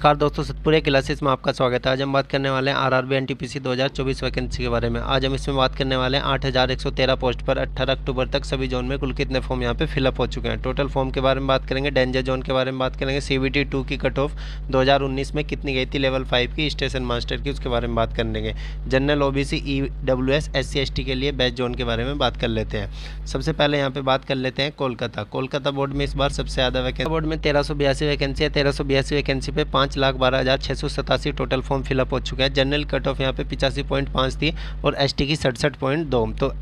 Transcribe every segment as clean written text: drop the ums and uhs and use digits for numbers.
नमस्कार दोस्तों, सतपुरे क्लासेस में आपका स्वागत है। आज हम बात करने वाले हैं आरआरबी एनटीपीसी 2024 वैकेंसी के बारे में। आज हम इसमें बात करने वाले हैं 8113 पोस्ट पर 18 अक्टूबर तक सभी जोन में कुल कितने फॉर्म यहाँ पे फिलअप हो चुके हैं। टोटल फॉर्म के बारे में बात करेंगे, डेंजर जोन के बारे में बात करेंगे, CBT 2 की कट ऑफ 2019 में कितनी गई थी, लेवल 5 की, स्टेशन मास्टर की, उसके बारे में बात करेंगे। General OBC EWS SC ST के लिए बेस्ट जोन के बारे में बात कर लेते हैं। सबसे पहले यहाँ पे बात कर लेते हैं कोलकाता बोर्ड में इस बार सबसे ज़्यादा वैकेंसी, बोर्ड में 1382 वैकेंसी है। 1382 वैकेंसी पे 5,12,687 टोटल फॉर्म फिलअप हो चुके हैं। जनरल कट ऑफ यहाँ पे 85.5 थी और ST की 67.2, तो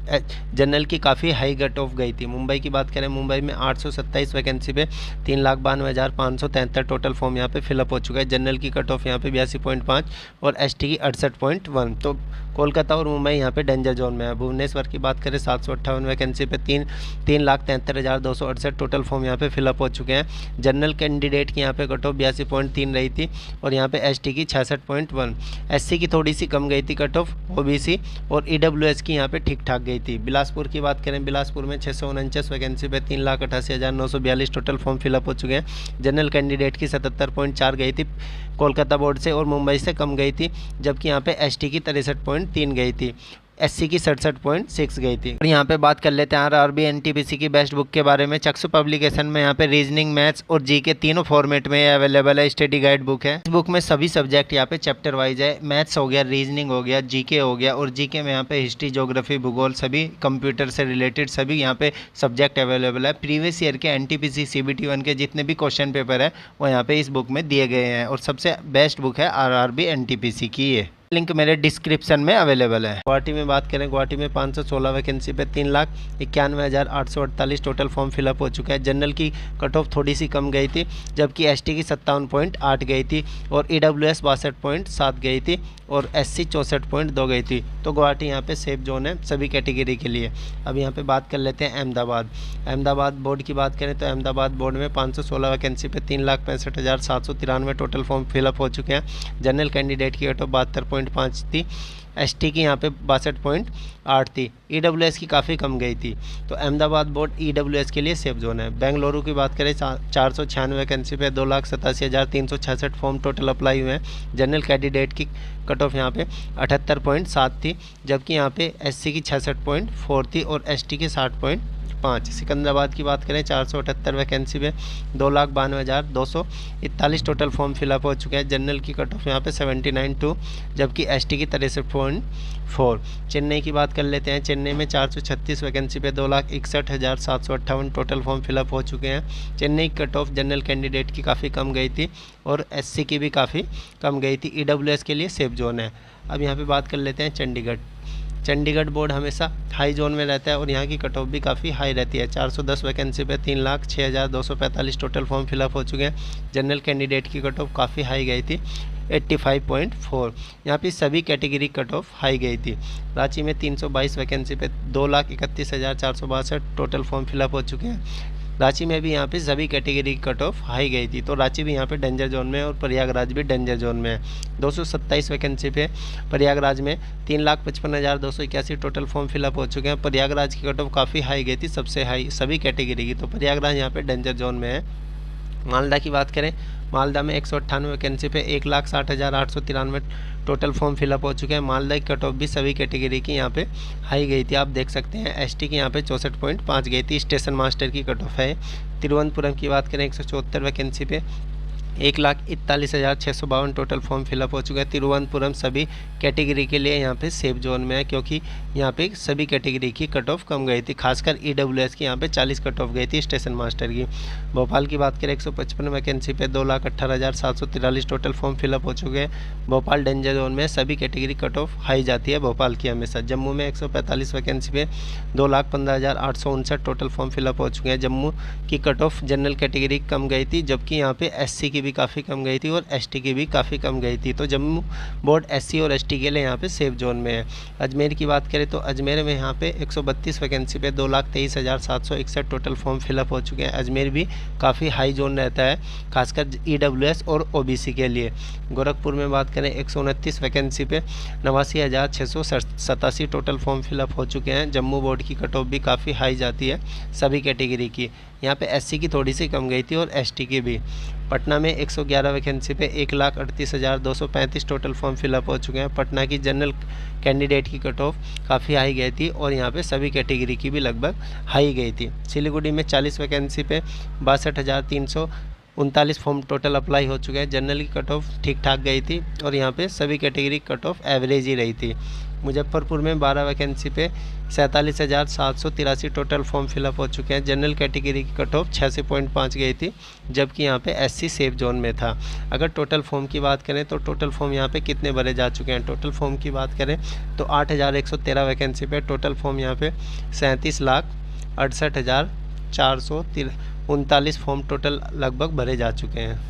जनरल की काफ़ी हाई कट ऑफ गई थी। मुंबई की बात करें, मुंबई में 827 वैकेंसी पे 3,92,573 टोटल फॉर्म यहाँ पे फिलअप हो चुका है। जनरल की कट ऑफ यहाँ पे 82.5 और ST की 68.1, तो कोलकाता और मुंबई यहाँ पे डेंजर जोन में है। भुवनेश्वर की बात करें, 758 वैकेंसी पे 3,73,268 टोटल फॉर्म यहाँ पे फिलअप हो चुके हैं। जनरल कैंडिडेट की यहाँ पे कट ऑफ 82.3 रही थी और यहाँ पे ST की 66.1, SC की थोड़ी सी कम गई थी कट ऑफ, OBC और EWS की यहाँ पे ठीक ठाक गई थी। बिलासपुर की बात करें, बिलासपुर में 649 वैकेंसी पे 3,88,942 टोटल फॉर्म फिलअप हो चुके हैं। जनरल कैंडिडेट की 77.4 गई थी कोलकाता बोर्ड से और मुंबई से कम गई थी, जबकि यहाँ पे ST की 63.3 गई थी, SC की 67.6 गई थी। और यहाँ पे बात कर लेते हैं आरआरबी एनटीपीसी की बेस्ट बुक के बारे में। चक्षु पब्लिकेशन में यहाँ पे रीजनिंग, मैथ्स और GK तीनों फॉर्मेट में अवेलेबल है। स्टडी गाइड बुक है। इस बुक में सभी सब्जेक्ट यहाँ पे चैप्टर वाइज है। मैथ्स हो गया, रीजनिंग हो गया, GK हो गया और GK में यहाँ पे हिस्ट्री, ज्योग्राफी, भूगोल, सभी कंप्यूटर से रिलेटेड सभी यहाँ पे सब्जेक्ट अवेलेबल है। प्रीवियस ईयर के NTPC CBT 1 के जितने भी क्वेश्चन पेपर है वो यहाँ पे इस बुक में दिए गए हैं और सबसे बेस्ट बुक है आरआरबी एनटीपीसी की। ये लिंक मेरे डिस्क्रिप्शन में अवेलेबल है। गुवाहाटी में बात करें, गुवाहाटी में 516 वैकेंसी पे 3,91,848 टोटल फॉर्म फिलअप हो चुका है। जनरल की कट ऑफ थोड़ी सी कम गई थी, जबकि ST की 57.8 गई थी और EWS 62.7 गई थी और SC 64.2 गई थी। तो गुवाहाटी यहाँ पे सेफ जोन है सभी कैटेगरी के लिए। अब यहाँ पे बात कर लेते हैं अहमदाबाद बोर्ड की बात करें तो अहमदाबाद बोर्ड में 516 वैकेंसी पे 3,65,793 टोटल फॉर्म फिलअप हो चुके हैं। जनरल कैंडिडेट की कट ऑफ 72.5 थी, ST की यहाँ पे 62.8 थी, EWS की काफ़ी कम गई थी। तो अहमदाबाद बोर्ड EWS के लिए सेफ जोन है। बेंगलुरु की बात करें, 496 वैकेंसी पे 2,87,366 फॉर्म टोटल अप्लाई हुए हैं। जनरल कैंडिडेट की कट ऑफ यहाँ पे 78.7 थी, जबकि यहाँ पे SC की 66.4 थी और ST की 60.5। सिकंदराबाद की बात करें, 478 वैकेंसी पे 2,92,241 टोटल फॉर्म फिलअप हो चुके हैं। जनरल की कट ऑफ यहाँ पे 79.2, जबकि ST की 63.4। चेन्नई की बात कर लेते हैं, चेन्नई में 436 वैकेंसी पे 2,61,758 टोटल फॉर्म फिलअप हो चुके हैं। चेन्नई की कट ऑफ जनरल कैंडिडेट की काफ़ी कम गई थी और SC की भी काफ़ी कम गई थी। EWS के लिए सेफ जोन है। अब यहाँ पे बात कर लेते हैं चंडीगढ़ बोर्ड हमेशा हाई जोन में रहता है और यहाँ की कट ऑफ भी काफ़ी हाई रहती है। 410 वैकेंसी पे 3,06,245 टोटल फॉर्म फिलअप हो चुके हैं। जनरल कैंडिडेट की कट ऑफ काफ़ी हाई गई थी, 85.4। यहाँ पे सभी कैटेगरी कट ऑफ हाई गई थी। रांची में 322 वैकेंसी पे 2,31,462 टोटल फॉर्म फिलअप हो चुके हैं। रांची में भी यहाँ पे सभी कैटेगरी कट ऑफ हाई गई थी, तो रांची भी यहाँ पे डेंजर जोन में है और प्रयागराज भी डेंजर जोन में है। 227 वैकेंसी पे प्रयागराज में 3,55,281 टोटल फॉर्म फिलअप हो चुके हैं। प्रयागराज की कट ऑफ काफ़ी हाई गई थी, सबसे हाई सभी कैटेगरी की, तो प्रयागराज यहाँ पे डेंजर जोन में है। मालदा की बात करें, मालदा में 198 वैकेंसी पे 1,60,893 टोटल फॉर्म फिलअप हो चुके हैं। मालदा की कट ऑफ भी सभी कैटेगरी की यहाँ पे हाई गई थी, आप देख सकते हैं। ST की यहाँ पे 64.5 गई थी, स्टेशन मास्टर की कट ऑफ है। तिरुवनंतपुरम की बात करें, 174 वैकेंसी पे 1,41,652 टोटल फॉर्म फिलअप हो चुका है। तिरुवनंतपुरम सभी कैटेगरी के लिए यहाँ पे सेफ जोन में है, क्योंकि यहाँ पे सभी कैटेगरी की कट ऑफ कम गई थी, खासकर EWS की यहाँ पे 40 कट ऑफ गई थी स्टेशन मास्टर की। भोपाल की बात करें, 155 वैकेंसी पे 2,18,743 टोटल फॉर्म फिलअप हो चुके हैं। भोपाल डेंजर जोन में सभी कैटेगरी कट ऑफ हाई जाती है भोपाल की हमेशा। जम्मू में 145 वैकेंसी पे 2,15,859 टोटल फॉर्म फिलअप हो चुके हैं। जम्मू की कट ऑफ जनरल कैटेगरी कम गई थी, जबकि यहाँ पे SC की भी काफ़ी कम गई थी और ST की भी काफ़ी कम गई थी। तो जम्मू बोर्ड SC और ST के लिए यहाँ पे सेफ जोन में है। अजमेर की बात करें तो अजमेर में यहाँ पे 132 वैकेंसी पे 2,23,761 टोटल फॉर्म फिलअप हो चुके हैं। अजमेर भी काफ़ी हाई जोन रहता है, खासकर EWS और OBC के लिए। गोरखपुर में बात करें, 129 वैकेंसी पे 89,687 टोटल फॉर्म फिलअप हो चुके हैं। जम्मू बोर्ड की कट ऑफ भी काफ़ी हाई जाती है सभी कैटेगरी की, यहाँ पे SC की थोड़ी सी कम गई थी और ST की भी। पटना में 111 वैकेंसी पे 1,38,235 टोटल फॉर्म फिलअप हो चुके हैं। पटना की जनरल कैंडिडेट की कट ऑफ काफ़ी हाई गई थी और यहाँ पे सभी कैटेगरी की भी लगभग हाई गई थी। सिलीगुड़ी में 40 वैकेंसी पे 62,339 फॉर्म टोटल अप्लाई हो चुके हैं। जनरल की कट ऑफ ठीक ठाक गई थी और यहाँ पे सभी कैटेगरी कट ऑफ एवरेज ही रही थी। मुजफ्फरपुर में 12 वैकेंसी पे 47,783 टोटल फॉर्म फिलअप हो चुके हैं। जनरल कैटेगरी की कट ऑफ 86.5 गई थी, जबकि यहाँ पे एससी सेफ जोन में था। अगर टोटल फॉर्म की बात करें तो टोटल फॉर्म यहाँ पे कितने भरे जा चुके हैं, टोटल फॉर्म की बात करें तो 8,113 वैकेंसी पे टोटल फॉर्म यहाँ पे 37,68,439 फॉर्म टोटल लगभग भरे जा चुके हैं।